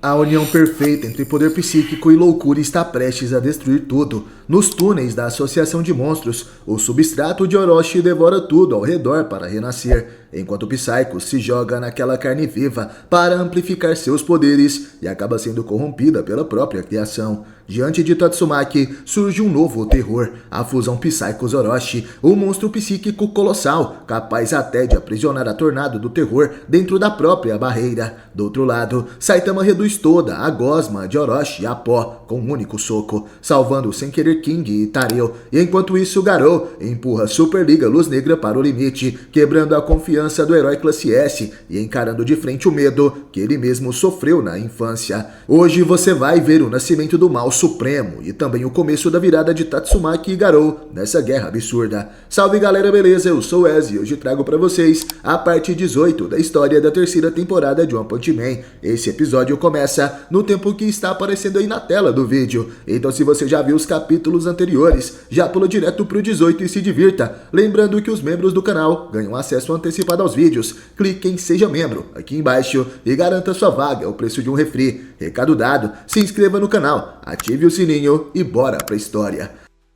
A união perfeita entre poder psíquico e loucura está prestes a destruir tudo. Nos túneis da Associação de Monstros, o substrato de Orochi devora tudo ao redor para renascer, enquanto Psycho se joga naquela carne viva para amplificar seus poderes e acaba sendo corrompida pela própria criação. Diante de Tatsumaki, surge um novo terror, a fusão Psycho-Orochi, um monstro psíquico colossal, capaz até de aprisionar a Tornado do Terror dentro da própria barreira. Do outro lado, Saitama reduz toda a gosma de Orochi a pó com um único soco, salvando sem querer King e Tareu, e enquanto isso Garou empurra Superliga Luz Negra para o limite, quebrando a confiança do herói classe S e encarando de frente o medo que ele mesmo sofreu na infância. Hoje você vai ver o nascimento do mal supremo e também o começo da virada de Tatsumaki e Garou nessa guerra absurda. Salve galera, beleza? Eu sou o Ez e hoje trago pra vocês a parte 18 da história da terceira temporada de One Punch Man. Esse episódio começa no tempo que está aparecendo aí na tela do vídeo, então se você já viu os capítulos anteriores, já pula direto pro 18 e se divirta. Lembrando que os membros do canal ganham acesso antecipado aos vídeos. Clique em Seja Membro aqui embaixo e garanta sua vaga ao preço de um refri. Recado dado, se inscreva no canal, ative o sininho e bora pra história.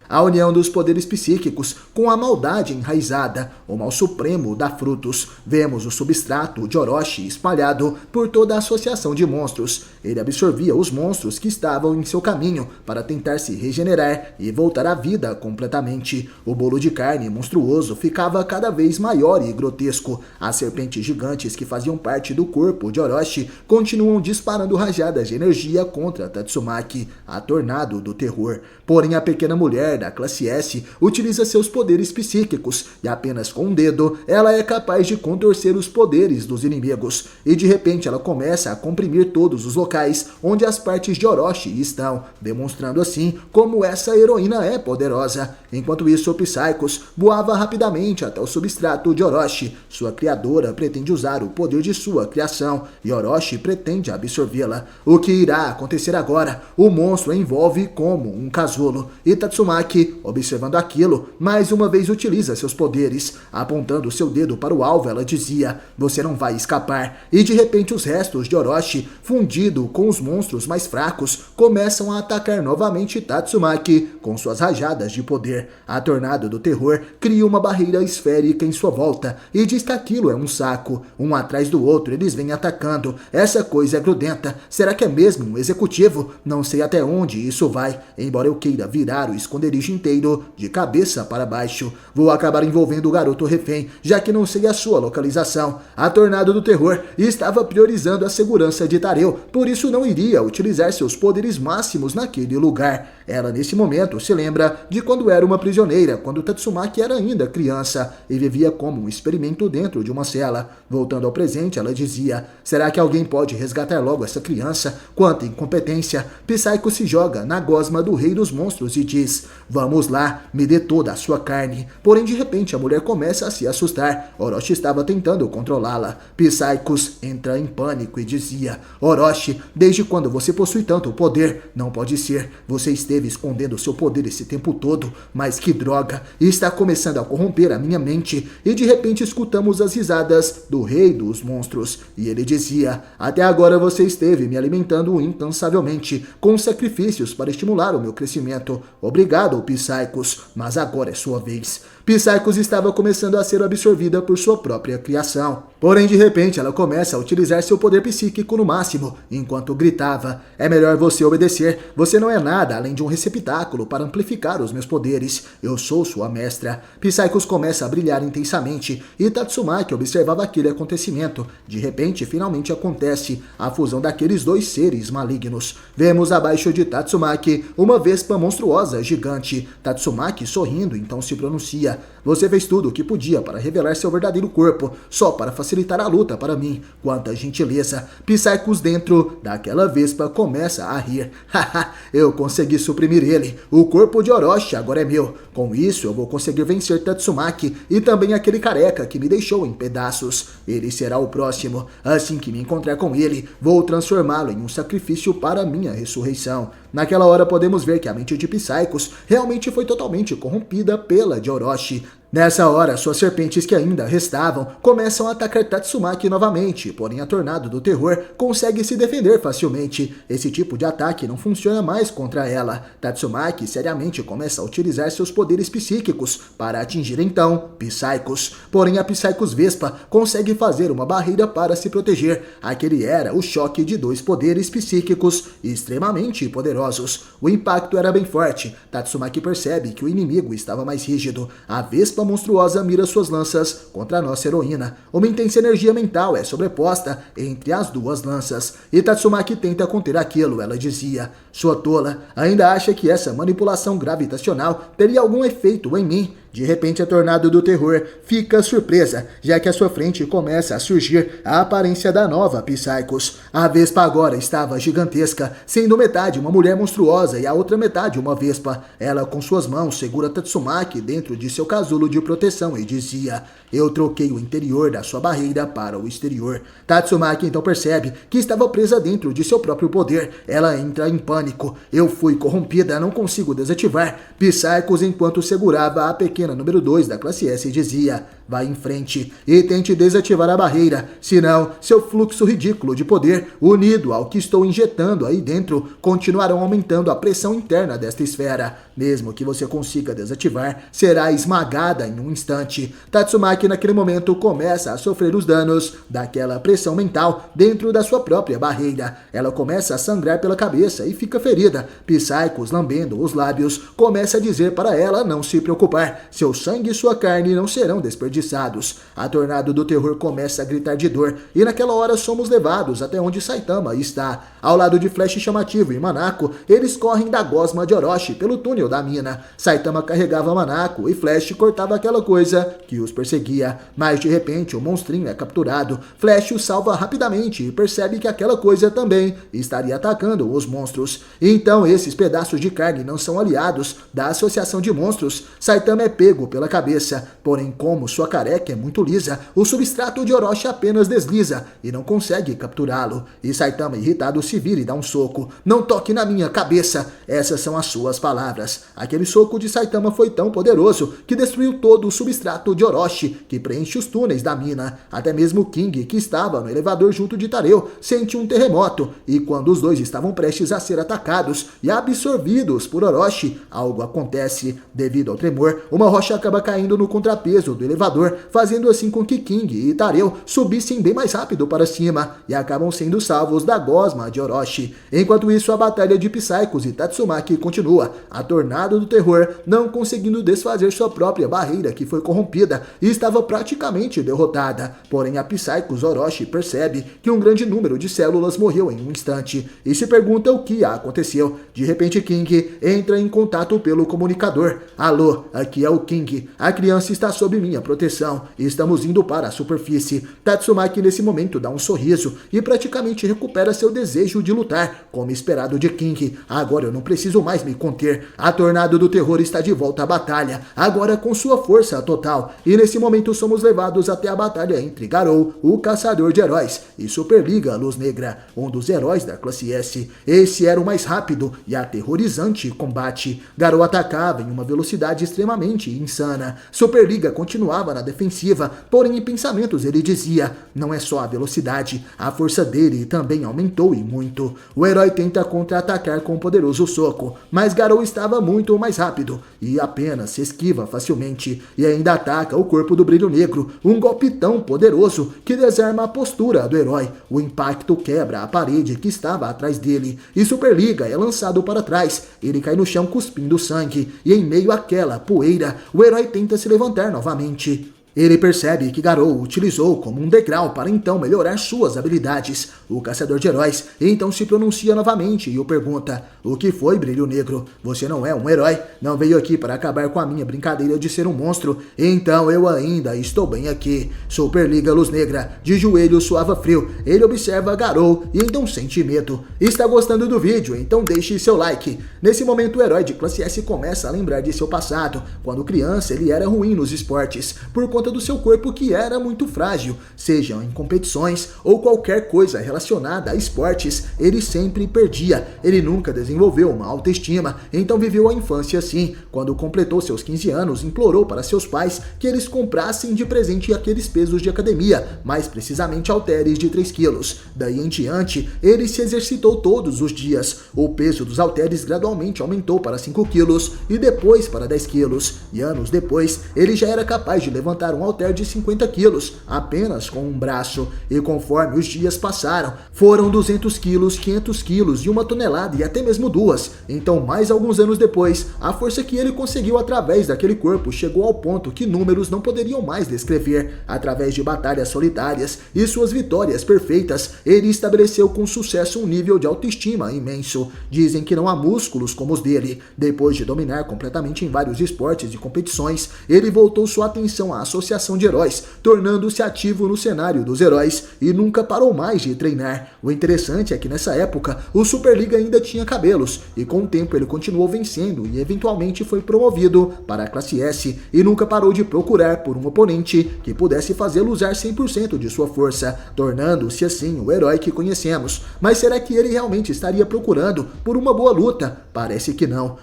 A união dos poderes psíquicos com a maldade enraizada, o mal supremo dá frutos. Vemos o substrato de Orochi espalhado por toda a associação de monstros. Ele absorvia os monstros que estavam em seu caminho para tentar se regenerar e voltar à vida completamente. O bolo de carne monstruoso ficava cada vez maior e grotesco. As serpentes gigantes que faziam parte do corpo de Orochi continuam disparando rajadas de energia contra Tatsumaki, a Tornado do Terror. Porém, a pequena mulher da classe S utiliza seus poderes psíquicos e apenas com um dedo ela é capaz de contorcer os poderes dos inimigos. E de repente ela começa a comprimir todos os locais onde as partes de Orochi estão, demonstrando assim como essa heroína é poderosa. Enquanto isso, o Psychos voava rapidamente até o substrato de Orochi. Sua criadora pretende usar o poder de sua criação e Orochi pretende absorvê-la. O que irá acontecer agora? O monstro a envolve como um casulo e Tatsumaki, observando aquilo, mais uma vez utiliza seus poderes. Apontando seu dedo para o alvo, ela dizia: "Você não vai escapar." E de repente os restos de Orochi, fundido com os monstros mais fracos, começam a atacar novamente Tatsumaki com suas rajadas de poder. A Tornado do Terror cria uma barreira esférica em sua volta e diz que aquilo é um saco. Um atrás do outro eles vêm atacando. Essa coisa é grudenta. Será que é mesmo um executivo? Não sei até onde isso vai, embora eu queira virar o esconderijo inteiro de cabeça para baixo. Vou acabar envolvendo o garoto refém, já que não sei a sua localização. A Tornado do Terror estava priorizando a segurança de Tareu, por isso não iria utilizar seus poderes máximos naquele lugar. Ela nesse momento se lembra de quando era uma prisioneira, quando Tatsumaki era ainda criança e vivia como um experimento dentro de uma cela. Voltando ao presente, ela dizia: "Será que alguém pode resgatar logo essa criança?" Quanta incompetência! Psycho se joga na gosma do rei dos monstros e diz: "Vamos lá, me dê toda a sua carne." Porém, de repente, a mulher começa a se assustar. Orochi estava tentando controlá-la. Psychos entra em pânico e dizia: "Orochi, desde quando você possui tanto poder? Não pode ser. Você esteve escondendo seu poder esse tempo todo. Mas que droga! Está começando a corromper a minha mente." E de repente escutamos as risadas do rei dos monstros. E ele dizia: "Até agora você esteve me alimentando incansavelmente, com sacrifícios para estimular o meu crescimento. Obrigado, Psychos, mas agora é sua vez." Psychos estava começando a ser absorvida por sua própria criação. Porém, de repente, ela começa a utilizar seu poder psíquico no máximo, enquanto gritava: "É melhor você obedecer. Você não é nada além de um receptáculo para amplificar os meus poderes. Eu sou sua mestra." Psychos começa a brilhar intensamente e Tatsumaki observava aquele acontecimento. De repente, finalmente acontece a fusão daqueles dois seres malignos. Vemos abaixo de Tatsumaki uma vespa monstruosa gigante. Tatsumaki sorrindo, então se pronuncia: "Você fez tudo o que podia para revelar seu verdadeiro corpo, só para facilitar a luta para mim. Quanta gentileza." Psychos dentro daquela vespa começa a rir. "Haha, eu consegui suprimir ele. O corpo de Orochi agora é meu. Com isso eu vou conseguir vencer Tatsumaki e também aquele careca que me deixou em pedaços. Ele será o próximo. Assim que me encontrar com ele, vou transformá-lo em um sacrifício para minha ressurreição." Naquela hora podemos ver que a mente de Psychos realmente foi totalmente corrompida pela de Orochi. Nessa hora, suas serpentes que ainda restavam começam a atacar Tatsumaki novamente, porém a Tornado do Terror consegue se defender facilmente. Esse tipo de ataque não funciona mais contra ela. Tatsumaki seriamente começa a utilizar seus poderes psíquicos para atingir então Psychos. Porém a Psychos Vespa consegue fazer uma barreira para se proteger. Aquele era o choque de dois poderes psíquicos extremamente poderosos. O impacto era bem forte. Tatsumaki percebe que o inimigo estava mais rígido. A Vespa monstruosa mira suas lanças contra a nossa heroína. Uma intensa energia mental é sobreposta entre as duas lanças. E Tatsumaki tenta conter aquilo, ela dizia. Sua tola ainda acha que essa manipulação gravitacional teria algum efeito em mim. De repente a Tornado do Terror fica surpresa, já que à sua frente começa a surgir a aparência da nova Psychos. A Vespa agora estava gigantesca, sendo metade uma mulher monstruosa e a outra metade uma Vespa. Ela com suas mãos segura Tatsumaki dentro de seu casulo de proteção e dizia: eu troquei o interior da sua barreira para o exterior. Tatsumaki então percebe que estava presa dentro de seu próprio poder. Ela entra em pânico. Eu fui corrompida, não consigo desativar. Psychos enquanto segurava a pequena número 2 da classe S dizia: vá em frente e tente desativar a barreira, senão seu fluxo ridículo de poder, unido ao que estou injetando aí dentro, continuarão aumentando a pressão interna desta esfera. Mesmo que você consiga desativar, será esmagada em um instante. Tatsumaki naquele momento começa a sofrer os danos daquela pressão mental dentro da sua própria barreira. Ela começa a sangrar pela cabeça e fica ferida. Psychos, lambendo os lábios, começa a dizer para ela não se preocupar. Seu sangue e sua carne não serão desperdiçados. A Tornado do Terror começa a gritar de dor e naquela hora somos levados até onde Saitama está. Ao lado de Flash Chamativo e Manako, eles correm da gosma de Orochi pelo túnel da mina. Saitama carregava Manako e Flash cortava aquela coisa que os perseguia. Mas de repente o monstrinho é capturado. Flash o salva rapidamente e percebe que aquela coisa também estaria atacando os monstros. Então esses pedaços de carne não são aliados da associação de monstros. Saitama é pego pela cabeça, porém como sua careca é muito lisa, o substrato de Orochi apenas desliza e não consegue capturá-lo. E Saitama irritado se vira e dá um soco. Não toque na minha cabeça. Essas são as suas palavras. Aquele soco de Saitama foi tão poderoso que destruiu todo o substrato de Orochi, que preenche os túneis da mina. Até mesmo King, que estava no elevador junto de Tareu, sente um terremoto, e quando os dois estavam prestes a ser atacados e absorvidos por Orochi, algo acontece. Devido ao tremor, uma rocha acaba caindo no contrapeso do elevador, fazendo assim com que King e Tareu subissem bem mais rápido para cima, e acabam sendo salvos da gosma de Orochi. Enquanto isso, a batalha de Psychos e Tatsumaki continua. A Tornado do Terror, não conseguindo desfazer sua própria barreira que foi corrompida, e estava praticamente derrotada. Porém, a Psychos Orochi percebe que um grande número de células morreu em um instante, e se pergunta o que aconteceu. De repente, King entra em contato pelo comunicador. Alô, aqui é o King. A criança está sob minha proteção e estamos indo para a superfície. Tatsumaki nesse momento dá um sorriso e praticamente recupera seu desejo de lutar, como esperado de King. Agora eu não preciso mais me conter. A Tornado do Terror está de volta à batalha, agora com sua força total. E nesse momento somos levados até a batalha entre Garou, o caçador de heróis, e Superliga Luz Negra, um dos heróis da classe S. Esse era o mais rápido e aterrorizante combate. Garou atacava em uma velocidade extremamente insana. Superliga continuava na defensiva, porém em pensamentos ele dizia: não é só a velocidade, a força dele também aumentou e muito. O herói tenta contra-atacar com um poderoso soco, mas Garou estava muito mais rápido e apenas se esquiva facilmente, e ainda ataca o corpo do Brilho Negro, um golpe tão poderoso que desarma a postura do herói. O impacto quebra a parede que estava atrás dele, e Superliga é lançado para trás. Ele cai no chão cuspindo sangue, e em meio àquela poeira, o herói tenta se levantar novamente. Ele percebe que Garou utilizou como um degrau para então melhorar suas habilidades. O caçador de heróis então se pronuncia novamente e o pergunta: o que foi, Brilho Negro? Você não é um herói? Não veio aqui para acabar com a minha brincadeira de ser um monstro? Então eu ainda estou bem aqui. Superliga Luz Negra, de joelho suava frio. Ele observa Garou e então sente medo. Está gostando do vídeo? Então deixe seu like. Nesse momento o herói de classe S começa a lembrar de seu passado. Quando criança ele era ruim nos esportes. Por conta conta do seu corpo que era muito frágil, sejam em competições ou qualquer coisa relacionada a esportes, ele sempre perdia. Ele nunca desenvolveu uma autoestima, então viveu a infância assim. Quando completou seus 15 anos, implorou para seus pais que eles comprassem de presente aqueles pesos de academia, mais precisamente halteres de 3 quilos. Daí em diante, ele se exercitou todos os dias. O peso dos halteres gradualmente aumentou para 5 quilos e depois para 10 quilos. E anos depois, ele já era capaz de levantar um halter de 50 quilos, apenas com um braço. E conforme os dias passaram, foram 200 quilos, 500 quilos e 1 tonelada e até mesmo 2. Então, mais alguns anos depois, a força que ele conseguiu através daquele corpo chegou ao ponto que números não poderiam mais descrever. Através de batalhas solitárias e suas vitórias perfeitas, ele estabeleceu com sucesso um nível de autoestima imenso. Dizem que não há músculos como os dele. Depois de dominar completamente em vários esportes e competições, ele voltou sua atenção à Associação de Heróis, tornando-se ativo no cenário dos heróis e nunca parou mais de treinar. O interessante é que nessa época, o Superliga ainda tinha cabelos, e com o tempo ele continuou vencendo e eventualmente foi promovido para a classe S e nunca parou de procurar por um oponente que pudesse fazê-lo usar 100% de sua força, tornando-se assim o herói que conhecemos. Mas será que ele realmente estaria procurando por uma boa luta? Parece que não.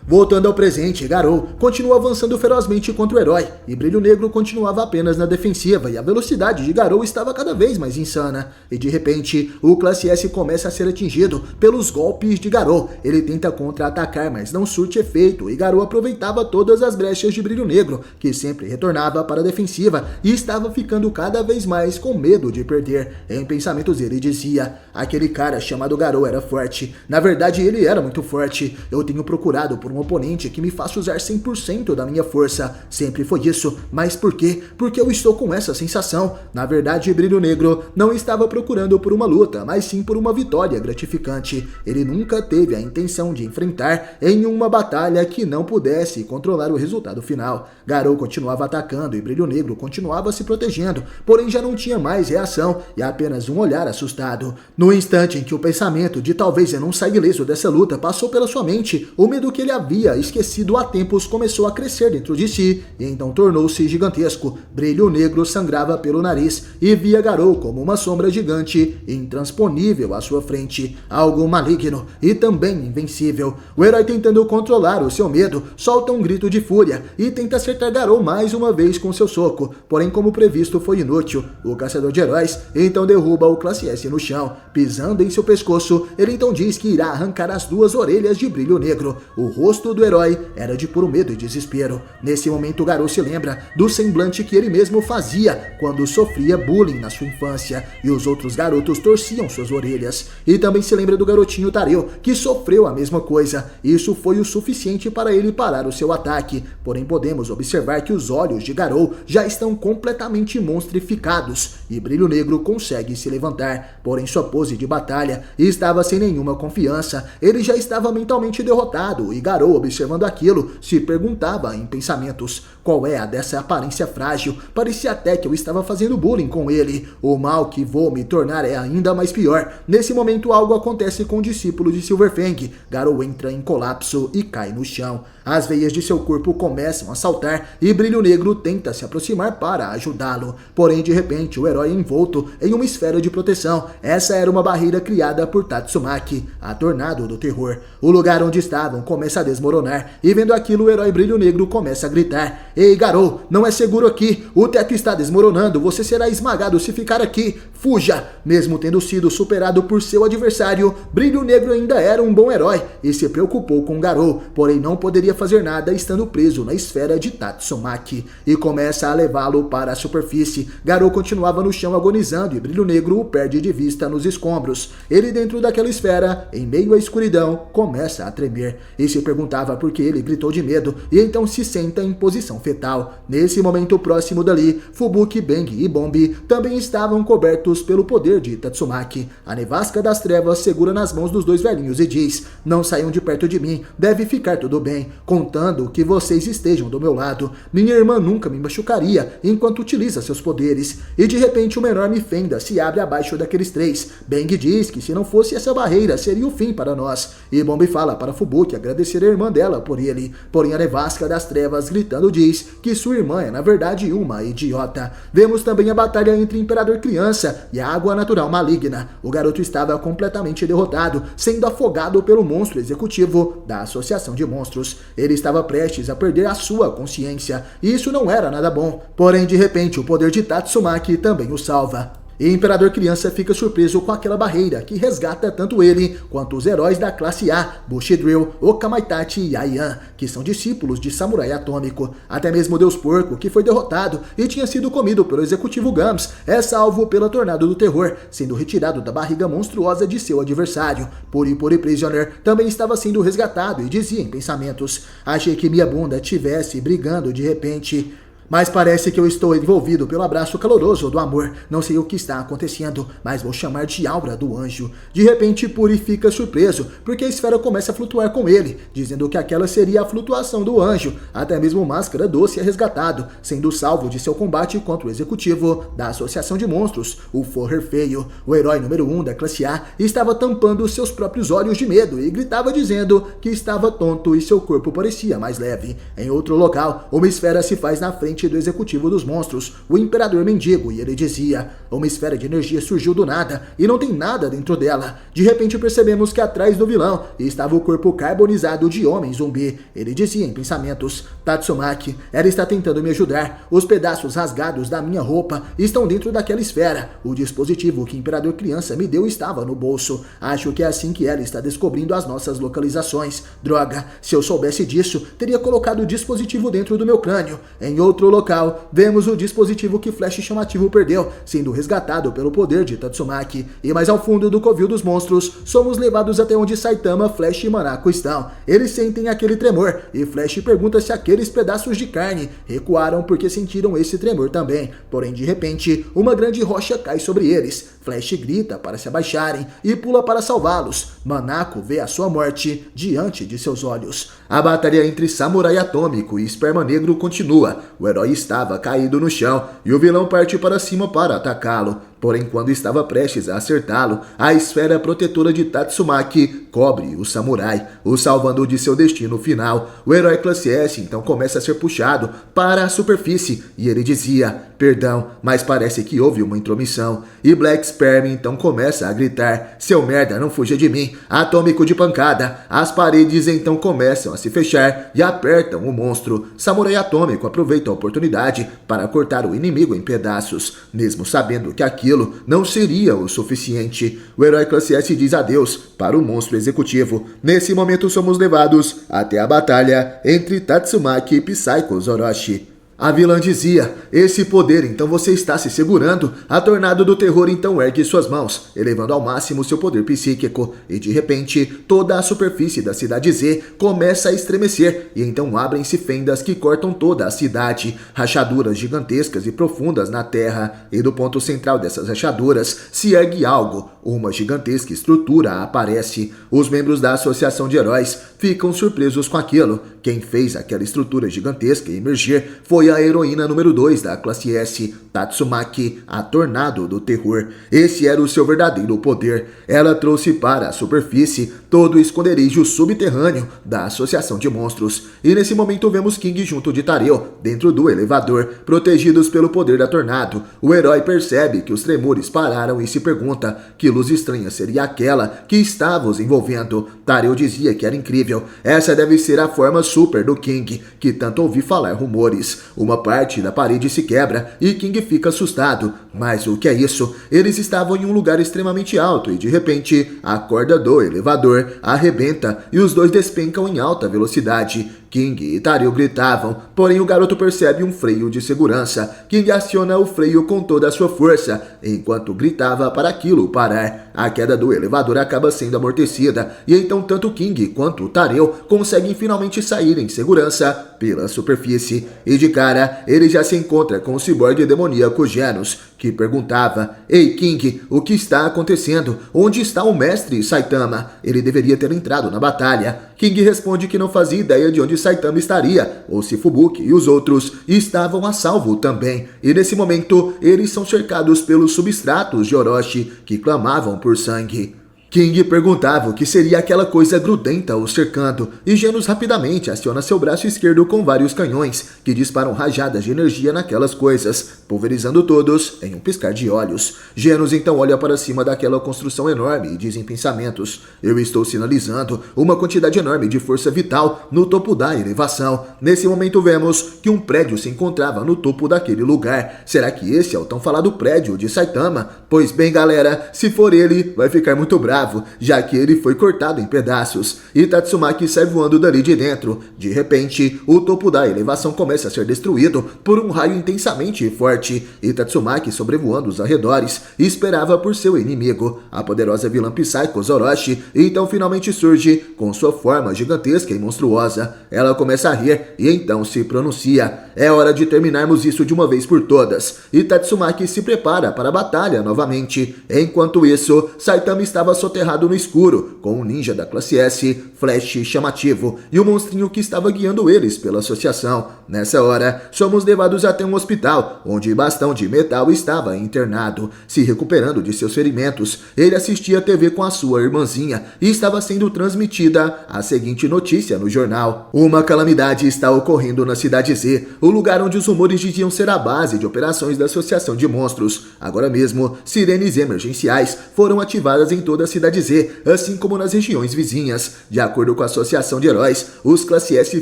Voltando ao presente, Garou continua avançando ferozmente contra o herói, e Brilho Negro continuava apenas na defensiva, e a velocidade de Garou estava cada vez mais insana. E de repente, o Classe S começa a ser atingido pelos golpes de Garou. Ele tenta contra-atacar, mas não surte efeito, e Garou aproveitava todas as brechas de Brilho Negro, que sempre retornava para a defensiva, e estava ficando cada vez mais com medo de perder. Em pensamentos ele dizia: aquele cara chamado Garou era forte. Na verdade, ele era muito forte. Eu tenho procurado por um oponente que me faça usar 100% da minha força. Sempre foi isso. Mas por quê? Porque eu estou com essa sensação. Na verdade, Brilho Negro não estava procurando por uma luta, mas sim por uma vitória gratificante. Ele nunca teve a intenção de enfrentar em uma batalha que não pudesse controlar o resultado final. Garou continuava atacando e Brilho Negro continuava se protegendo, porém já não tinha mais reação e apenas um olhar assustado. No instante em que o pensamento de talvez eu não sair ileso dessa luta passou pela sua mente, o medo que ele havia esquecido há tempos começou a crescer dentro de si, e então tornou-se gigantesco. Brilho Negro sangrava pelo nariz e via Garou como uma sombra gigante, intransponível à sua frente, algo maligno e também invencível. O herói, tentando controlar o seu medo, solta um grito de fúria e tenta acertar Garou mais uma vez com seu soco, porém como previsto foi inútil. O caçador de heróis então derruba o Classe S no chão, pisando em seu pescoço. Ele então diz que irá arrancar as 2 orelhas de Brilho Negro. O rosto do herói era de puro medo e desespero. Nesse momento, Garou se lembra do semblante que ele mesmo fazia quando sofria bullying na sua infância e os outros garotos torciam suas orelhas. E também se lembra do garotinho Tareu, que sofreu a mesma coisa. Isso foi o suficiente para ele parar o seu ataque. Porém, podemos observar que os olhos de Garou já estão completamente monstrificados e Brilho Negro consegue se levantar. Porém, sua pose de batalha estava sem nenhuma confiança. Ele já estava mentalmente derrotado e Garou, observando aquilo, se perguntava em pensamentos: qual é a dessa aparência frágil? Parecia até que eu estava fazendo bullying com ele. O mal que vou me tornar é ainda mais pior. Nesse momento, algo acontece com o discípulo de Silverfang. Garou entra em colapso e cai no chão. As veias de seu corpo começam a saltar e Brilho Negro tenta se aproximar para ajudá-lo. Porém, de repente, o herói é envolto em uma esfera de proteção. Essa era uma barreira criada por Tatsumaki, a Tornado do Terror. O lugar onde estavam começa a desmoronar e, vendo aquilo, o herói Brilho Negro começa a gritar: ei, Garou, não é seguro aqui. O teto está desmoronando. Você será esmagado se ficar aqui. Fuja! Mesmo tendo sido superado por seu adversário, Brilho Negro ainda era um bom herói e se preocupou com Garou, porém não poderia fazer nada estando preso na esfera de Tatsumaki e começa a levá-lo para a superfície. Garou continuava no chão agonizando e Brilho Negro o perde de vista nos escombros. Ele, dentro daquela esfera, em meio à escuridão, começa a tremer e se perguntava por que ele gritou de medo e então se senta em posição fetal. Nesse momento, próximo dali, Fubuki, Bang e Bombi também estavam cobertos juntos pelo poder de Tatsumaki. A nevasca das trevas segura nas mãos dos dois velhinhos e diz: não saiam de perto de mim, deve ficar tudo bem, contando que vocês estejam do meu lado. Minha irmã nunca me machucaria enquanto utiliza seus poderes. E de repente uma enorme fenda se abre abaixo daqueles três. Bang diz que se não fosse essa barreira seria o fim para nós. E Bombi fala para Fubuki agradecer a irmã dela por ele. Porém a nevasca das trevas gritando diz que sua irmã é na verdade uma idiota. Vemos também a batalha entre o Imperador Criança e a Água Natural Maligna. O garoto estava completamente derrotado, sendo afogado pelo monstro executivo da Associação de Monstros. Ele estava prestes a perder a sua consciência, e isso não era nada bom. Porém, de repente, o poder de Tatsumaki também o salva. E o Imperador Criança fica surpreso com aquela barreira que resgata tanto ele quanto os heróis da classe A, Bushido, Okamaitachi e Aiyan, que são discípulos de Samurai Atômico. Até mesmo o Deus Porco, que foi derrotado e tinha sido comido pelo Executivo Gums, é salvo pela Tornado do Terror, sendo retirado da barriga monstruosa de seu adversário. Puri Prisoner também estava sendo resgatado e dizia em pensamentos: achei que minha bunda estivesse brigando de repente. Mas parece que eu estou envolvido pelo abraço caloroso do amor. Não sei o que está acontecendo, mas vou chamar de aura do anjo. De repente, Puri fica surpreso, porque a esfera começa a flutuar com ele, dizendo que aquela seria a flutuação do anjo. Até mesmo Máscara Doce é resgatado, sendo salvo de seu combate contra o executivo da Associação de Monstros, o Forrer Feio. O herói número 1 da classe A estava tampando seus próprios olhos de medo e gritava dizendo que estava tonto e seu corpo parecia mais leve. Em outro local, uma esfera se faz na frente do executivo dos monstros, o Imperador Mendigo, e ele dizia: uma esfera de energia surgiu do nada e não tem nada dentro dela. De repente percebemos que atrás do vilão estava o corpo carbonizado de homem zumbi. Ele dizia em pensamentos: Tatsumaki, ela está tentando me ajudar. Os pedaços rasgados da minha roupa estão dentro daquela esfera. O dispositivo que o Imperador Criança me deu estava no bolso. Acho que é assim que ela está descobrindo as nossas localizações. Droga, se eu soubesse disso, teria colocado o dispositivo dentro do meu crânio. Em outro local, vemos o dispositivo que Flash Chamativo perdeu, sendo resgatado pelo poder de Tatsumaki. E mais ao fundo do covil dos monstros, somos levados até onde Saitama, Flash e Manako estão. Eles sentem aquele tremor, e Flash pergunta se aqueles pedaços de carne recuaram porque sentiram esse tremor também. Porém, de repente, uma grande rocha cai sobre eles. Flash grita para se abaixarem e pula para salvá-los. Manako vê a sua morte diante de seus olhos. A batalha entre Samurai Atômico e Esperma Negro continua. O herói estava caído no chão e o vilão parte para cima para atacá-lo. Porém, quando estava prestes a acertá-lo, a esfera protetora de Tatsumaki cobre o samurai, o salvando de seu destino final. O herói classe S então começa a ser puxado para a superfície e ele dizia: perdão, mas parece que houve uma intromissão. E Black Sperm então começa a gritar: seu merda, não fuja de mim, atômico de pancada. As paredes então começam a se fechar e apertam o monstro. Samurai Atômico aproveita a oportunidade para cortar o inimigo em pedaços, mesmo sabendo que aquilo não seria o suficiente. O herói classe S diz adeus para o monstro executivo. Nesse momento somos levados até a batalha entre Tatsumaki e Psycho Zoroshi. A vilã dizia: esse poder então você está se segurando. A Tornado do Terror então ergue suas mãos, elevando ao máximo seu poder psíquico, e de repente toda a superfície da cidade Z começa a estremecer, e então abrem-se fendas que cortam toda a cidade, rachaduras gigantescas e profundas na terra, e do ponto central dessas rachaduras se ergue algo. Uma gigantesca estrutura aparece. Os membros da Associação de Heróis ficam surpresos com aquilo. Quem fez aquela estrutura gigantesca emergir foi a heroína número 2 da classe S, Tatsumaki, a Tornado do Terror. Esse era o seu verdadeiro poder. Ela trouxe para a superfície todo o esconderijo subterrâneo da Associação de Monstros. E nesse momento vemos King junto de Tareu, dentro do elevador, protegidos pelo poder da Tornado. O herói percebe que os tremores pararam e se pergunta que luz estranha seria aquela que estava os envolvendo. Tareu dizia que era incrível. Essa deve ser a forma super do King, que tanto ouvi falar rumores. Uma parte da parede se quebra e King fica assustado. Mas o que é isso? Eles estavam em um lugar extremamente alto e de repente a corda do elevador arrebenta e os dois despencam em alta velocidade. King e Tareu gritavam, porém o garoto percebe um freio de segurança. King aciona o freio com toda a sua força, enquanto gritava para aquilo parar. A queda do elevador acaba sendo amortecida, e então tanto King quanto Tareu conseguem finalmente sair em segurança pela superfície. E de cara, ele já se encontra com o ciborgue demoníaco Genos, que perguntava: Ei King, o que está acontecendo? Onde está o mestre Saitama? Ele deveria ter entrado na batalha. King responde que não fazia ideia de onde Saitama estaria, ou se Fubuki e os outros estavam a salvo também. E nesse momento, eles são cercados pelos substratos de Orochi, que clamavam por sangue. King perguntava o que seria aquela coisa grudenta o cercando, e Genos rapidamente aciona seu braço esquerdo com vários canhões, que disparam rajadas de energia naquelas coisas, pulverizando todos em um piscar de olhos. Genos então olha para cima daquela construção enorme e diz em pensamentos: eu estou sinalizando uma quantidade enorme de força vital no topo da elevação. Nesse momento vemos que um prédio se encontrava no topo daquele lugar. Será que esse é o tão falado prédio de Saitama? Pois bem galera, se for ele, vai ficar muito bravo, já que ele foi cortado em pedaços, e Tatsumaki sai voando dali de dentro. De repente, o topo da elevação começa a ser destruído por um raio intensamente forte, e Tatsumaki, sobrevoando os arredores, esperava por seu inimigo. A poderosa vilã Psycho Orochi então finalmente surge com sua forma gigantesca e monstruosa. Ela começa a rir e então se pronuncia: é hora de terminarmos isso de uma vez por todas. E Tatsumaki se prepara para a batalha novamente. Enquanto isso, Saitama estava soterrado no escuro, com um ninja da classe S, Flash chamativo, e o monstrinho que estava guiando eles pela associação. Nessa hora, somos levados até um hospital, onde Bastão de Metal estava internado, se recuperando de seus ferimentos. Ele assistia a TV com a sua irmãzinha e estava sendo transmitida a seguinte notícia no jornal: uma calamidade está ocorrendo na Cidade Z, o lugar onde os rumores diziam ser a base de operações da Associação de Monstros. Agora mesmo, sirenes emergenciais foram ativadas em toda a Cidade Z, assim como nas regiões vizinhas. De acordo com a Associação de Heróis, os Classe S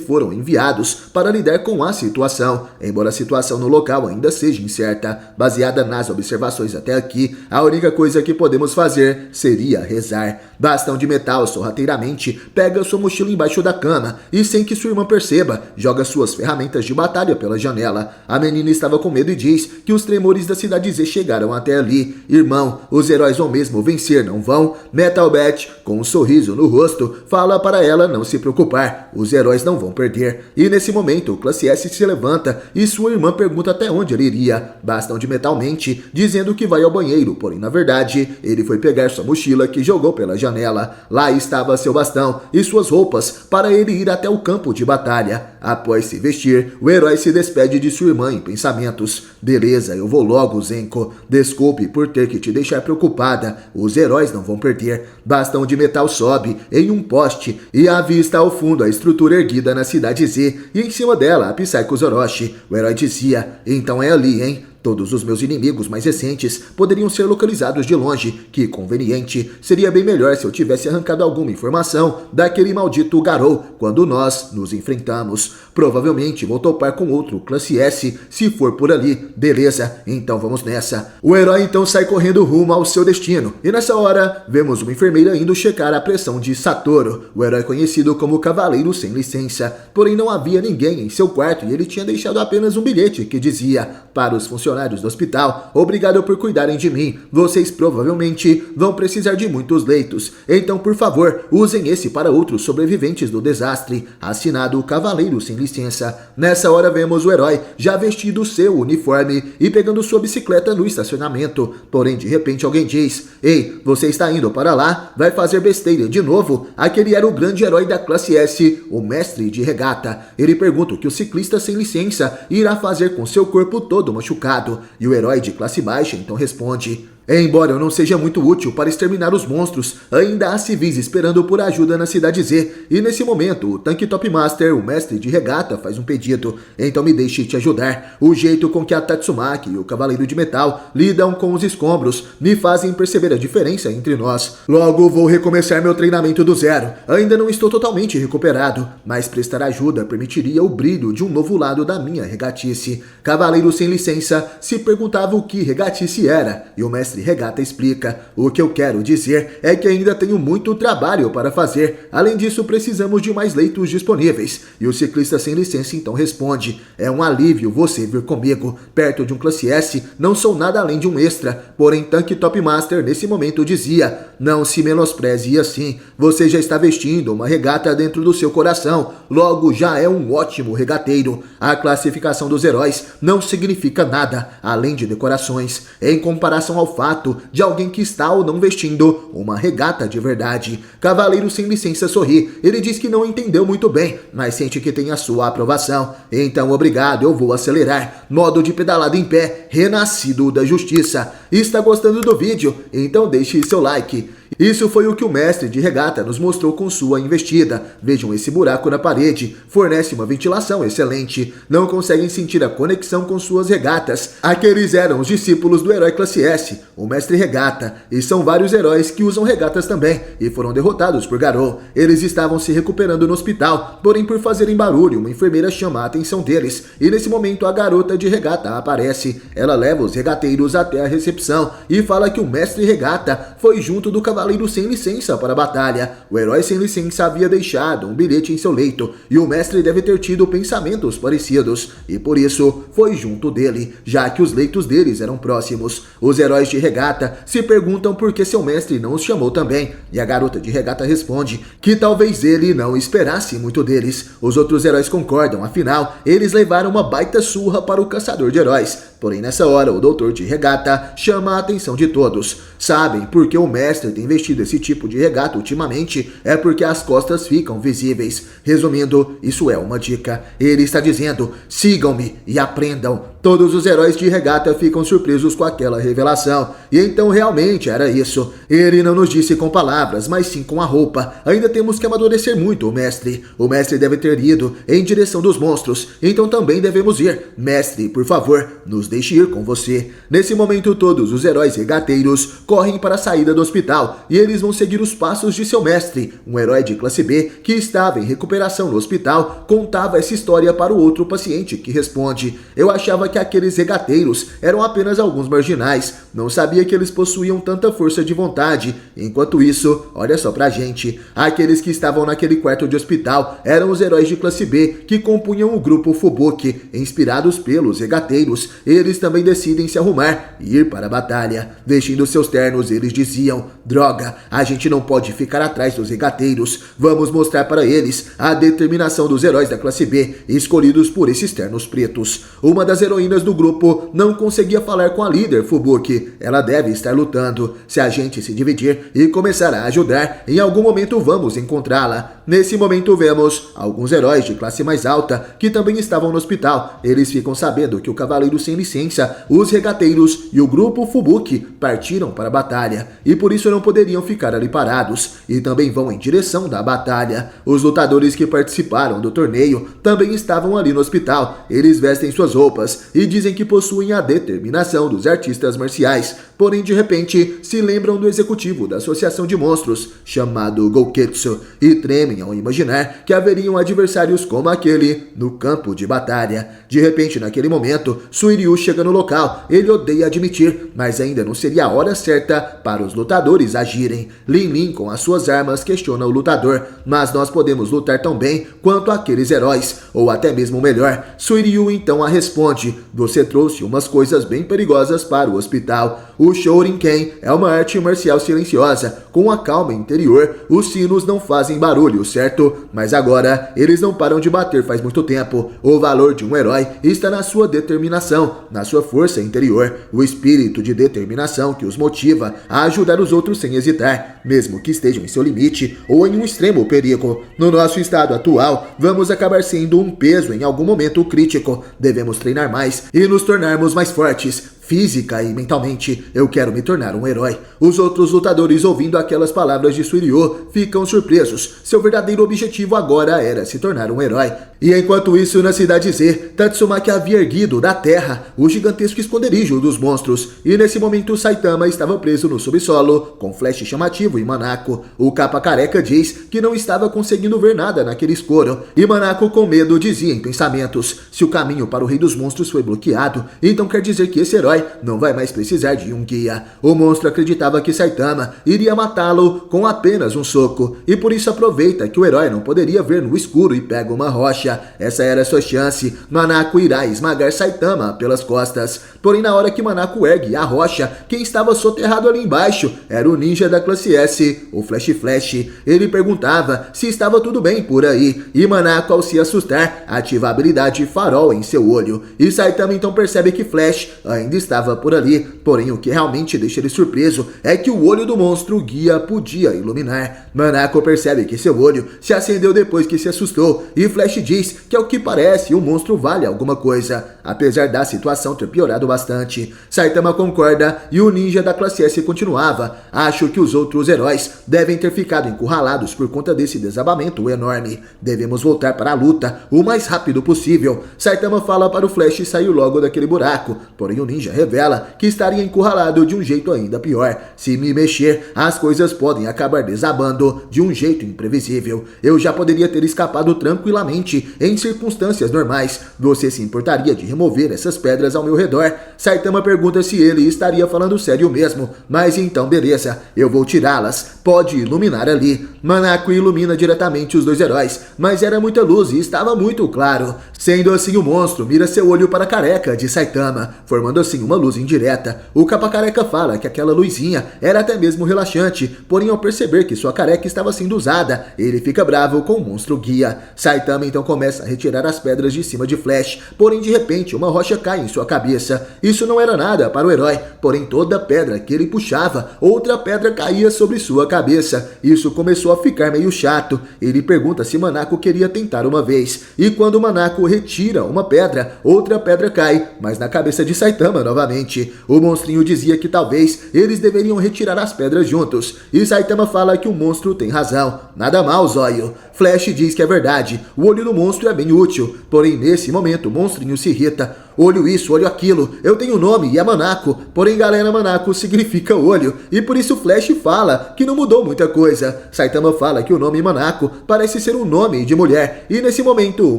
foram enviados para lidar com a situação, embora a situação no local ainda seja incerta. Baseada nas observações até aqui, a única coisa que podemos fazer seria rezar. Bastão de Metal sorrateiramente pega sua mochila embaixo da cama e, sem que sua irmã perceba, joga suas ferramentas de batalha pela janela. A menina estava com medo e diz que os tremores da Cidade Z chegaram até ali. Irmão, os heróis vão mesmo vencer, não vão? Metal Bat, com um sorriso no rosto, fala para ela não se preocupar, os heróis não vão perder. E nesse momento, o Classe S se levanta e sua irmã pergunta até onde ele iria. Bastão de Metal mente, dizendo que vai ao banheiro, porém na verdade, ele foi pegar sua mochila que jogou pela janela. Lá estava seu bastão e suas roupas para ele ir até o campo de batalha. Após se vestir, o herói se despede de sua irmã em pensamentos: beleza, eu vou logo, Zenko. Desculpe por ter que te deixar preocupada, os heróis não vão perder. Bastão de Metal sobe em um poste e avista ao fundo a estrutura erguida na Cidade Z, e em cima dela a Psycho Orochi. O herói dizia: então é ali, hein? Todos os meus inimigos mais recentes poderiam ser localizados de longe. Que conveniente. Seria bem melhor se eu tivesse arrancado alguma informação daquele maldito Garou quando nós nos enfrentamos. Provavelmente vou topar com outro Classe S se for por ali. Beleza, então vamos nessa. O herói então sai correndo rumo ao seu destino. E nessa hora, vemos uma enfermeira indo checar a pressão de Satoru, o herói conhecido como Cavaleiro Sem Licença. Porém não havia ninguém em seu quarto e ele tinha deixado apenas um bilhete que dizia: para os funcionários do hospital, obrigado por cuidarem de mim. Vocês provavelmente vão precisar de muitos leitos. Então, por favor, usem esse para outros sobreviventes do desastre. Assinado Cavaleiro Sem Licença. Nessa hora vemos o herói já vestido seu uniforme e pegando sua bicicleta no estacionamento. Porém, de repente alguém diz: ei, você está indo para lá? Vai fazer besteira de novo? Aquele era o grande herói da Classe S, o mestre de regata. Ele pergunta o que o ciclista sem licença irá fazer com seu corpo todo machucado. E o herói de classe baixa então responde: embora eu não seja muito útil para exterminar os monstros, ainda há civis esperando por ajuda na Cidade Z. E nesse momento, o Tank Top Master, o mestre de regata, faz um pedido: então me deixe te ajudar. O jeito com que a Tatsumaki e o Cavaleiro de Metal lidam com os escombros me fazem perceber a diferença entre nós. Logo vou recomeçar meu treinamento do zero. Ainda não estou totalmente recuperado, mas prestar ajuda permitiria o brilho de um novo lado da minha regatice. Cavaleiro Sem Licença se perguntava o que regatice era, e o mestre mestre Regata explica: o que eu quero dizer é que ainda tenho muito trabalho para fazer. Além disso, precisamos de mais leitos disponíveis. E o ciclista sem licença então responde: é um alívio você vir comigo. Perto de um classe S, não sou nada além de um extra. Porém, Tank Top Master nesse momento dizia: não se menospreze assim. Você já está vestindo uma regata dentro do seu coração. Logo, já é um ótimo regateiro. A classificação dos heróis não significa nada além de decorações, em comparação ao fato de alguém que está ou não vestindo uma regata de verdade. Cavaleiro sem licença sorri. Ele diz que não entendeu muito bem, mas sente que tem a sua aprovação. Então, obrigado, eu vou acelerar. Modo de pedalada em pé, renascido da justiça. Está gostando do vídeo? Então deixe seu like. Isso foi o que o mestre de regata nos mostrou com sua investida. Vejam esse buraco na parede, fornece uma ventilação excelente. Não conseguem sentir a conexão com suas regatas. Aqueles eram os discípulos do herói classe S, o mestre regata, e são vários heróis que usam regatas também, e foram derrotados por Garou. Eles estavam se recuperando no hospital, porém por fazerem barulho, uma enfermeira chama a atenção deles, e nesse momento a garota de regata aparece. Ela leva os regateiros até a recepção, e fala que o mestre regata foi junto do cavaleiro sem licença para a batalha. O herói sem licença havia deixado um bilhete em seu leito, e o mestre deve ter tido pensamentos parecidos, e por isso foi junto dele, já que os leitos deles eram próximos. Os heróis de regata se perguntam por que seu mestre não os chamou também, e a garota de regata responde que talvez ele não esperasse muito deles. Os outros heróis concordam, afinal, eles levaram uma baita surra para o caçador de heróis. Porém, nessa hora, o doutor de regata chama a atenção de todos. Sabem por que o mestre tem vestido esse tipo de regata ultimamente? É porque as costas ficam visíveis. Resumindo, isso é uma dica. Ele está dizendo: sigam-me e aprendam. Todos os heróis de regata ficam surpresos com aquela revelação. E então realmente era isso. Ele não nos disse com palavras, mas sim com a roupa. Ainda temos que amadurecer muito o mestre. O mestre deve ter ido em direção dos monstros. Então também devemos ir. Mestre, por favor, nos deixe ir com você. Nesse momento, todos os heróis regateiros correm para a saída do hospital. E eles vão seguir os passos de seu mestre. Um herói de classe B que estava em recuperação no hospital contava essa história para o outro paciente que responde: eu achava que aqueles regateiros eram apenas alguns marginais, não sabia que eles possuíam tanta força de vontade. Enquanto isso, olha só pra gente, aqueles que estavam naquele quarto de hospital eram os heróis de classe B que compunham o grupo Fubuki, inspirados pelos regateiros. Eles também decidem se arrumar e ir para a batalha. Vestindo seus ternos, eles diziam: droga, a gente não pode ficar atrás dos regateiros, vamos mostrar para eles a determinação dos heróis da classe B, escolhidos por esses ternos pretos. Uma das heroínas do grupo não conseguia falar com a líder Fubuki. Ela deve estar lutando. Se a gente se dividir e começar a ajudar, em algum momento vamos encontrá-la. Nesse momento vemos alguns heróis de classe mais alta que também estavam no hospital. Eles ficam sabendo que o cavaleiro sem licença, os regateiros e o grupo Fubuki partiram para a batalha, e por isso não poderiam ficar ali parados, e também vão em direção da batalha. Os lutadores que participaram do torneio também estavam ali no hospital. Eles vestem suas roupas e dizem que possuem a determinação dos artistas marciais, porém de repente se lembram do executivo da Associação de Monstros, chamado Gouketsu, e tremem ao imaginar que haveriam adversários como aquele no campo de batalha. De repente, naquele momento, Suiryu chega no local. Ele odeia admitir, mas ainda não seria a hora certa para os lutadores agirem. Lin Lin, com as suas armas, questiona o lutador: mas nós podemos lutar tão bem quanto aqueles heróis, ou até mesmo melhor. Suiryu então a responde: você trouxe umas coisas bem perigosas para o hospital. O Shourinken é uma arte marcial silenciosa, com a calma interior. Os sinos não fazem barulho, certo? Mas agora, eles não param de bater faz muito tempo. O valor de um herói está na sua determinação, na sua força interior, o espírito de determinação que os motiva a ajudar os outros sem hesitar, mesmo que estejam em seu limite ou em um extremo perigo. No nosso estado atual, vamos acabar sendo um peso em algum momento crítico. Devemos treinar mais e nos tornarmos mais fortes, física e mentalmente. Eu quero me tornar um herói. Os outros lutadores, ouvindo aquelas palavras de Suiryu, ficam surpresos. Seu verdadeiro objetivo agora era se tornar um herói. E enquanto isso, na cidade Z, Tatsumaki havia erguido da terra o gigantesco esconderijo dos monstros. E nesse momento, Saitama estava preso no subsolo, com Flash chamativo e Manako. O capa careca diz que não estava conseguindo ver nada naquele escuro. E Manako, com medo, dizia em pensamentos: se o caminho para o rei dos monstros foi bloqueado, então quer dizer que esse herói herói não vai mais precisar de um guia. O monstro acreditava que Saitama iria matá-lo com apenas um soco, e por isso aproveita que o herói não poderia ver no escuro e pega uma rocha. Essa era a sua chance. Manako irá esmagar Saitama pelas costas. Porém, na hora que Manako ergue a rocha, quem estava soterrado ali embaixo era o ninja da classe S, o Flash Flash. Ele perguntava se estava tudo bem por aí, e Manako, ao se assustar, ativa a habilidade Farol em seu olho. E Saitama então percebe que Flash ainda estava por ali. Porém, o que realmente deixa ele surpreso é que o olho do monstro guia podia iluminar. Manako percebe que seu olho se acendeu depois que se assustou, e Flash diz que, ao que parece, o monstro vale alguma coisa, apesar da situação ter piorado bastante. Saitama concorda e o ninja da classe S continuava: acho que os outros heróis devem ter ficado encurralados por conta desse desabamento enorme. Devemos voltar para a luta o mais rápido possível. Saitama fala para o Flash sair logo daquele buraco, porém o ninja revela que estaria encurralado de um jeito ainda pior. Se me mexer, as coisas podem acabar desabando de um jeito imprevisível. Eu já poderia ter escapado tranquilamente em circunstâncias normais. Você se importaria de remover essas pedras ao meu redor? Saitama pergunta se ele estaria falando sério mesmo. Mas então beleza, eu vou tirá-las. Pode iluminar ali. Manako ilumina diretamente os dois heróis, mas era muita luz e estava muito claro. Sendo assim, o monstro mira seu olho para a careca de Saitama, formando assim uma luz indireta. O capa careca fala que aquela luzinha era até mesmo relaxante, porém, ao perceber que sua careca estava sendo usada, ele fica bravo com o monstro guia. Saitama então começa a retirar as pedras de cima de Flash, porém de repente uma rocha cai em sua cabeça. Isso não era nada para o herói, porém toda pedra que ele puxava, outra pedra caía sobre sua cabeça. Isso começou a ficar meio chato. Ele pergunta se Manako queria tentar uma vez, e quando Manako retira uma pedra, outra pedra cai, mas na cabeça de Saitama novamente. O monstrinho dizia que talvez eles deveriam retirar as pedras juntos, e Saitama fala que o monstro tem razão. Nada mal, zóio. Flash diz que é verdade, o olho do monstro é bem útil, porém nesse momento o monstrinho se irrita. Olho isso, olho aquilo, eu tenho nome e é Manako, porém galera, Manako significa olho, e por isso Flash fala que não mudou muita coisa. Saitama fala que o nome Manako parece ser um nome de mulher, e nesse momento o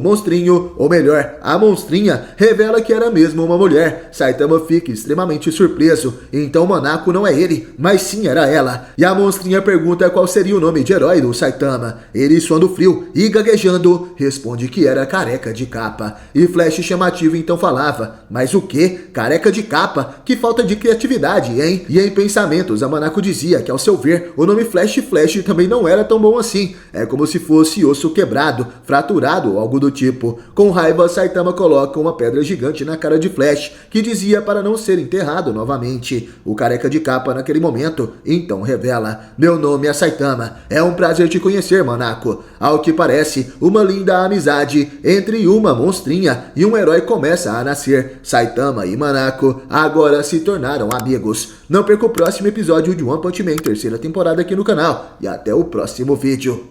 monstrinho, ou melhor, a monstrinha, revela que era mesmo uma mulher. Saitama fica extremamente surpreso, então Manako não é ele, mas sim era ela. E a monstrinha pergunta qual seria o nome de herói do Saitama. Ele, suando frio e gaguejando, responde que era Careca de Capa. E Flash chamativo então falava: mas o que? Careca de Capa? Que falta de criatividade, hein? E em pensamentos, a Manako dizia que, ao seu ver, o nome Flash Flash também não era tão bom assim. É como se fosse osso quebrado, fraturado ou algo do tipo. Com raiva, Saitama coloca uma pedra gigante na cara de Flash, que dizia para não ser enterrado novamente. O Careca de Capa, naquele momento, então revela: meu nome é Saitama. É um prazer te conhecer, Manako. Ao que parece, uma linda amizade entre uma monstrinha e um herói começa a nascer. Saitama e Manako agora se tornaram amigos. Não perca o próximo episódio de One Punch Man, terceira temporada aqui no canal. E até o próximo vídeo.